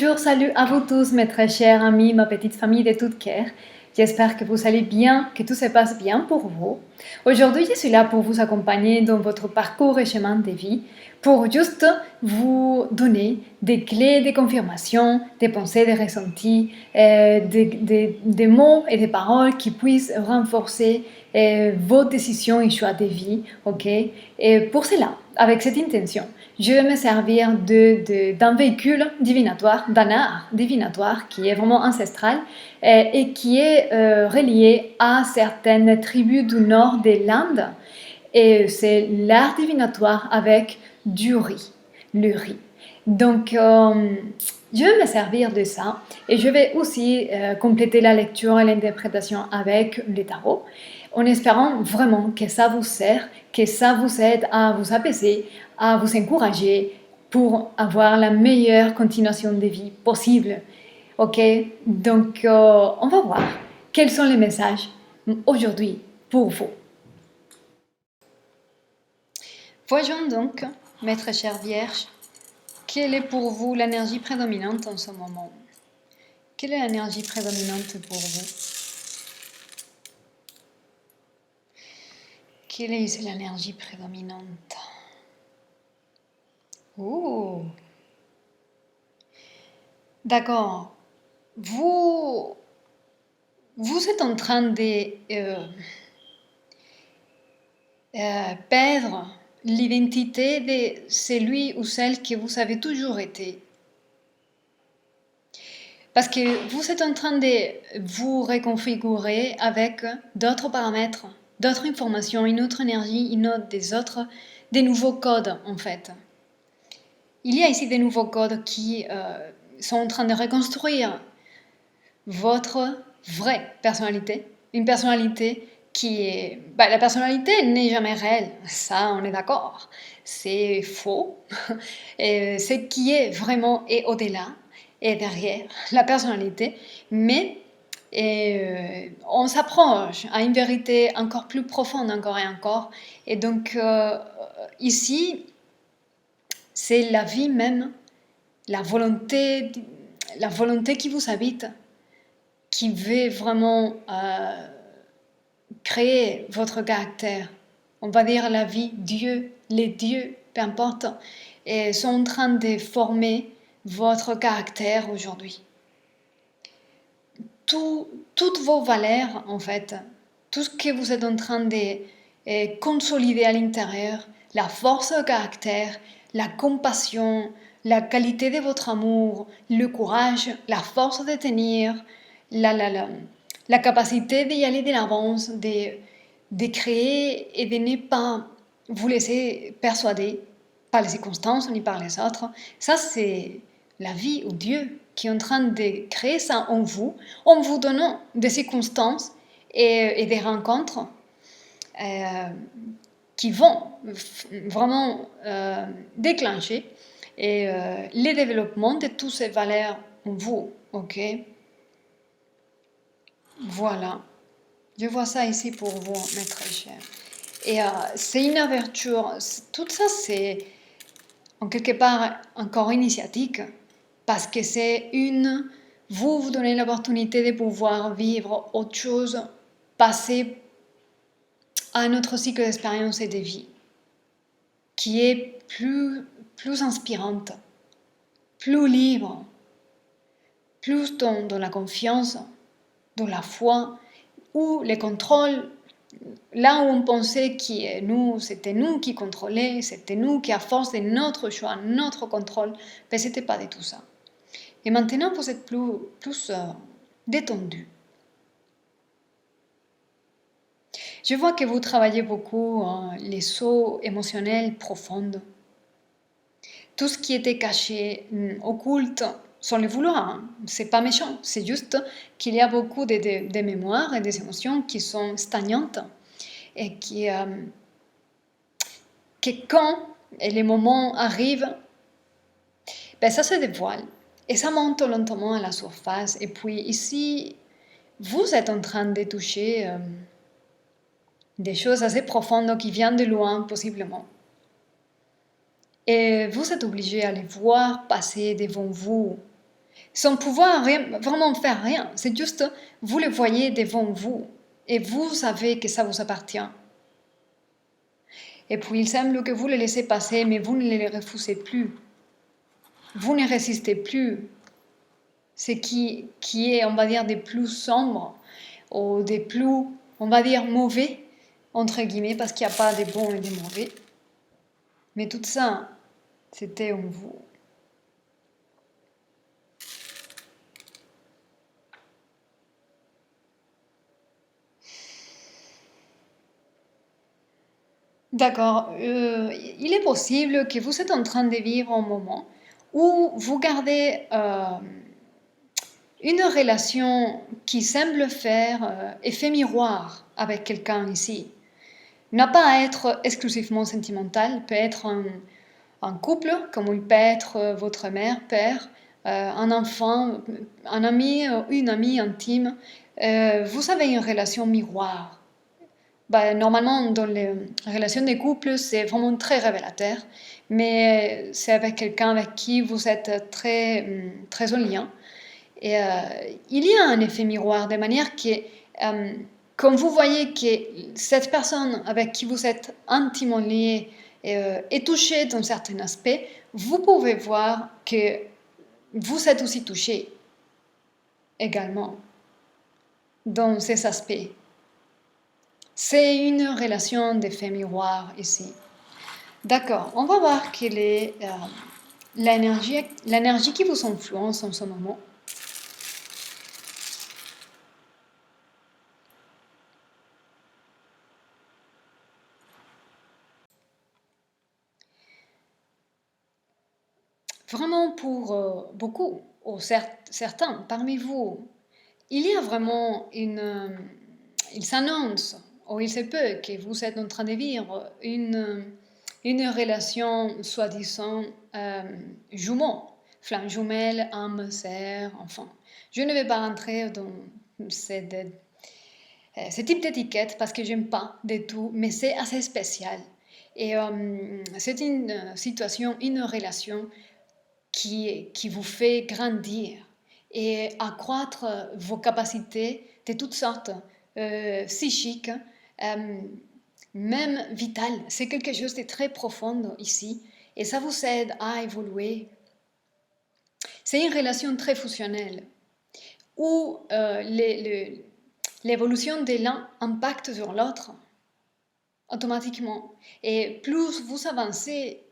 Bonjour, salut à vous tous, mes très chers amis, ma petite famille de tout cœur. J'espère que vous allez bien, que tout se passe bien pour vous. Aujourd'hui, je suis là pour vous accompagner dans votre parcours et chemin de vie, pour juste vous donner des clés de confirmation, des pensées, des ressentis, des mots et des paroles qui puissent renforcer vos décisions et choix de vie, ok? Et pour cela, avec cette intention, je vais me servir d'un véhicule divinatoire, d'un art divinatoire qui est vraiment ancestral et qui est relié à certaines tribus du nord de l'Inde. Et c'est l'art divinatoire avec du riz, le riz. Donc, je vais me servir de ça et je vais aussi compléter la lecture et l'interprétation avec le tarot, en espérant vraiment que ça vous sert, que ça vous aide à vous apaiser, à vous encourager pour avoir la meilleure continuation de vie possible. Ok, donc on va voir quels sont les messages aujourd'hui pour vous. Voyons donc, mes très chères vierges, quelle est pour vous l'énergie prédominante en ce moment? Quelle est l'énergie prédominante pour vous? Quelle est l'énergie prédominante? Oh, d'accord. Vous êtes en train de perdre l'identité de celui ou celle que vous avez toujours été. Parce que vous êtes en train de vous reconfigurer avec d'autres paramètres, d'autres informations, une autre énergie, des nouveaux codes en fait. Il y a ici des nouveaux codes qui sont en train de reconstruire votre vraie personnalité, une personnalité qui est... la personnalité n'est jamais réelle, ça on est d'accord, c'est faux. Et ce qui est vraiment est au-delà et derrière la personnalité, mais on s'approche à une vérité encore plus profonde encore et encore. Et donc ici, c'est la vie même, la volonté qui vous habite, qui veut vraiment créer votre caractère. On va dire la vie, Dieu, les dieux, peu importe, et sont en train de former votre caractère aujourd'hui. Toutes vos valeurs, en fait, tout ce que vous êtes en train de consolider à l'intérieur, la force de caractère, la compassion, la qualité de votre amour, le courage, la force de tenir, la capacité d'y aller de l'avance, de créer et de ne pas vous laisser persuader par les circonstances ni par les autres. Ça, c'est la vie ou Dieu qui est en train de créer ça en vous donnant des circonstances et des rencontres qui vont vraiment déclencher le développement de toutes ces valeurs en vous, ok? Voilà, je vois ça ici pour vous, mes très chers. Et c'est une ouverture, tout ça c'est en quelque part encore initiatique, parce que c'est vous donnez l'opportunité de pouvoir vivre autre chose, passer à un autre cycle d'expérience et de vie, qui est plus inspirante, plus libre, plus dans la confiance, dans la foi, où les contrôles, là où on pensait que c'était nous qui contrôlions, c'était nous qui, à force de notre choix, notre contrôle, mais ce n'était pas du tout ça. Et maintenant, vous êtes plus détendu. Je vois que vous travaillez beaucoup les sauts émotionnels profonds. Tout ce qui était caché, occulte, sans le vouloir. Hein. C'est pas méchant, c'est juste qu'il y a beaucoup de mémoires et des émotions qui sont stagnantes et que quand les moments arrivent, ça se dévoile et ça monte lentement à la surface. Et puis ici, vous êtes en train de toucher des choses assez profondes qui viennent de loin, possiblement. Et vous êtes obligé à les voir passer devant vous. sans pouvoir vraiment faire rien. C'est juste, vous le voyez devant vous et vous savez que ça vous appartient. Et puis il semble que vous le laissez passer, mais vous ne le refusez plus. Vous ne résistez plus. Ce qui est, on va dire, des plus sombres ou des plus, on va dire, mauvais, entre guillemets, parce qu'il n'y a pas de bons et de mauvais. Mais tout ça, c'était en vous. D'accord. Il est possible que vous êtes en train de vivre un moment où vous gardez une relation qui semble faire effet miroir avec quelqu'un ici. N'a pas à être exclusivement sentimental, peut être un couple, comme il peut être votre mère, père, un enfant, un ami, une amie intime. Vous avez une relation miroir. Bah, normalement, dans les relations de couple, c'est vraiment très révélateur, mais c'est avec quelqu'un avec qui vous êtes très en lien. Et il y a un effet miroir, de manière que, comme vous voyez que cette personne avec qui vous êtes intimement lié est touchée dans certains aspects, vous pouvez voir que vous êtes aussi touché également dans ces aspects. C'est une relation d'effet miroir ici. D'accord, on va voir quelle est l'énergie qui vous influence en ce moment. Vraiment pour beaucoup, ou certains parmi vous, il y a vraiment il s'annonce, ou il se peut que vous êtes en train de vivre une relation soi-disant jumeau, flamme jumelle, âme sœur, enfin. Je ne vais pas rentrer dans ce type d'étiquette parce que j'aime pas du tout, mais c'est assez spécial. Et c'est une situation, une relation qui vous fait grandir et accroître vos capacités de toutes sortes, psychiques, euh, même vitales. C'est quelque chose de très profond ici et ça vous aide à évoluer. C'est une relation très fusionnelle où l'évolution de l'un impacte sur l'autre automatiquement. Et plus vous avancez,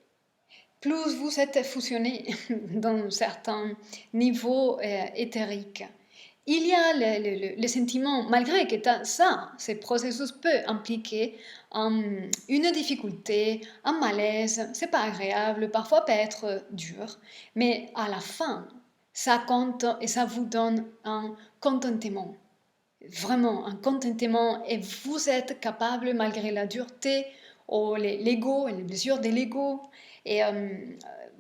plus vous êtes fusionné dans certains niveaux éthériques. Il y a le sentiment, malgré que ça, ce processus peut impliquer une difficulté, un malaise, c'est pas agréable, parfois peut être dur, mais à la fin, ça compte et ça vous donne un contentement. Vraiment, un contentement et vous êtes capable, malgré la dureté ou l'ego et les blessures de l'ego, et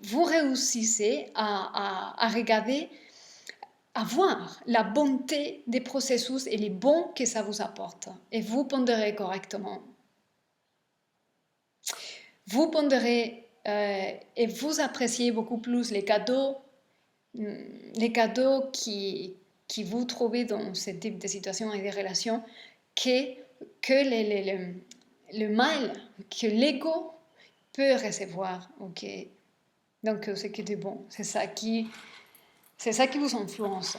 vous réussissez à regarder, à voir la bonté des processus et les bons que ça vous apporte. Et vous pondérez correctement. Vous pondérez et vous appréciez beaucoup plus les cadeaux qui vous trouvez dans ce type de situation et de relations que, le mal que l'ego peut recevoir. Ok. Donc, c'est que du bon. C'est ça qui vous influence.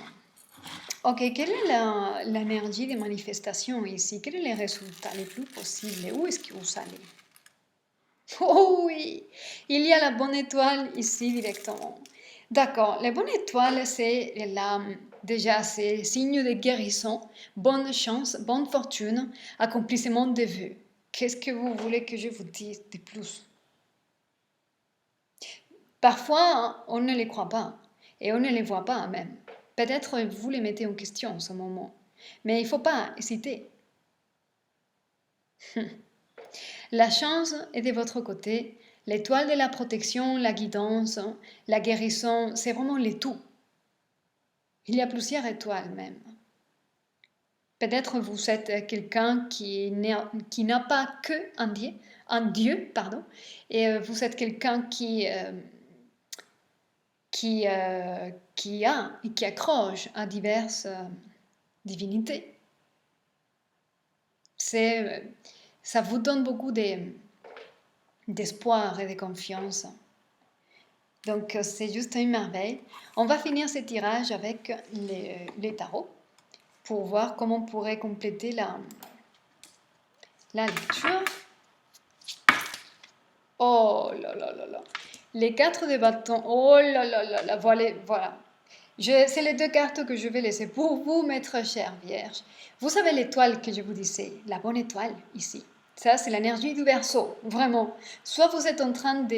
Ok, quelle est l'énergie des manifestations ici? Quels sont les résultats les plus possibles? Où est-ce que vous allez? Oh oui, il y a la bonne étoile ici directement. D'accord, la bonne étoile, c'est déjà, c'est signe de guérison, bonne chance, bonne fortune, accomplissement de vœux. Qu'est-ce que vous voulez que je vous dise de plus? Parfois, on ne les croit pas et on ne les voit pas même. Peut-être vous les mettez en question en ce moment, mais il ne faut pas hésiter. La chance est de votre côté. L'étoile de la protection, la guidance, la guérison, c'est vraiment le tout. Il y a plusieurs étoiles même. Peut-être vous êtes quelqu'un qui n'a pas que un Dieu, pardon, et vous êtes quelqu'un qui a et qui accroche à diverses divinités. Ça vous donne beaucoup d'espoir et de confiance. Donc, c'est juste une merveille. On va finir ce tirage avec les tarots pour voir comment on pourrait compléter la lecture. Oh là là là là. Les 4 de bâtons. Oh là là là là. Voilà. C'est les 2 cartes que je vais laisser pour vous, maître chère Vierge. Vous savez l'étoile que je vous disais, la bonne étoile ici. Ça, c'est l'énergie du Verseau, vraiment. Soit vous êtes en train de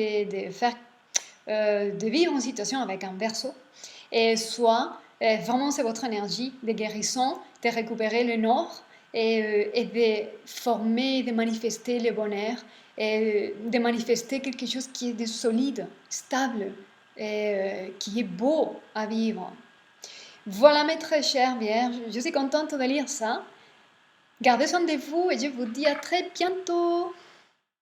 vivre une situation avec un Verseau, et soit vraiment c'est votre énergie de guérison, de récupérer le nord et de former, de manifester le bonheur, et de manifester quelque chose qui est de solide, stable, et qui est beau à vivre. Voilà mes très chères Vierges, je suis contente de lire ça. Gardez soin de vous et je vous dis à très bientôt.